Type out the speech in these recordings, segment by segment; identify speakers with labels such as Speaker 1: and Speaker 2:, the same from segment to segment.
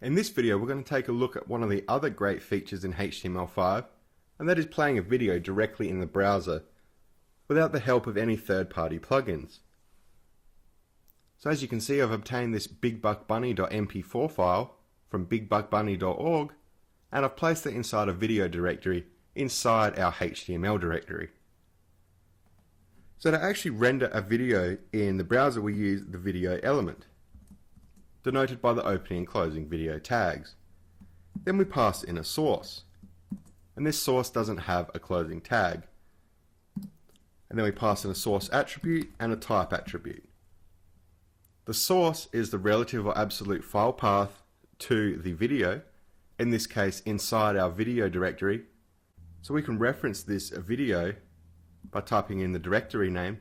Speaker 1: In this video, we're going to take a look at one of the other great features in HTML5, and that is playing a video directly in the browser without the help of any third-party plugins. So as you can see, I've obtained this bigbuckbunny.mp4 file from bigbuckbunny.org, and I've placed it inside a video directory inside our HTML directory. So to actually render a video in the browser, we use the video element, denoted by the opening and closing video tags. Then we pass in a source, and this source doesn't have a closing tag. And then we pass in a source attribute and a type attribute. The source is the relative or absolute file path to the video, in this case inside our video directory. So we can reference this video by typing in the directory name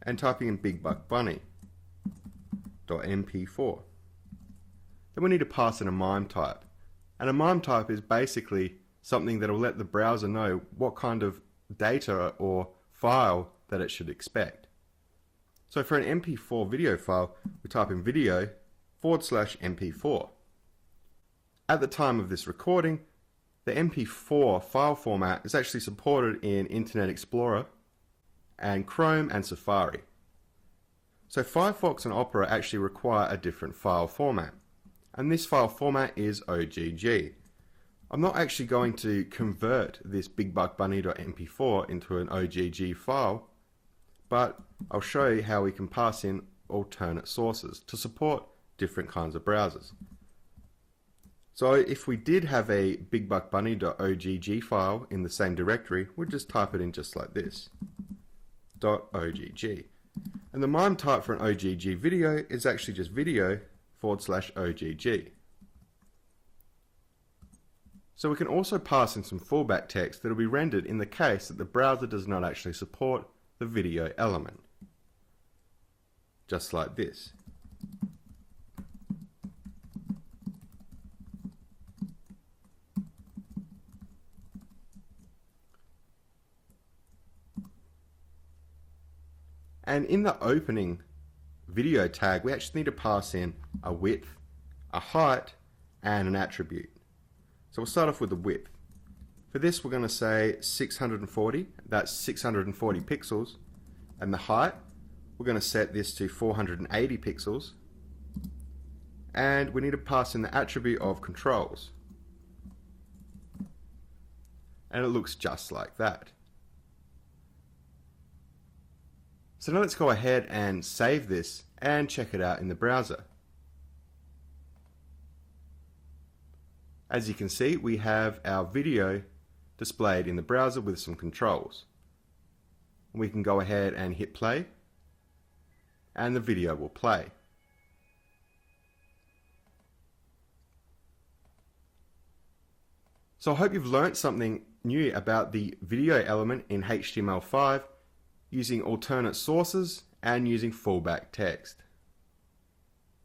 Speaker 1: and typing in bigbuckbunny.mp4. Then we need to pass in a MIME type. And a MIME type is basically something that will let the browser know what kind of data or file that it should expect. So for an MP4 video file, we type in video/MP4. At the time of this recording, the MP4 file format is actually supported in Internet Explorer and Chrome and Safari. So Firefox and Opera actually require a different file format, and this file format is OGG. I'm not actually going to convert this bigbuckbunny.mp4 into an OGG file, but I'll show you how we can pass in alternate sources to support different kinds of browsers. So if we did have a bigbuckbunny.ogg file in the same directory, we'd just type it in just like this, .ogg. And the MIME type for an OGG video is actually just video/OGG. So we can also pass in some fallback text that will be rendered in the case that the browser does not actually support the video element. Just like this. And in the opening video tag, we actually need to pass in a width, a height, and an attribute. So we'll start off with the width. For this, we're going to say 640, that's 640 pixels. And the height, we're going to set this to 480 pixels. And we need to pass in the attribute of controls. And it looks just like that. So now let's go ahead and save this and check it out in the browser. As you can see, we have our video displayed in the browser with some controls. We can go ahead and hit play, and the video will play. So I hope you've learned something new about the video element in HTML5, using alternate sources and using fallback text.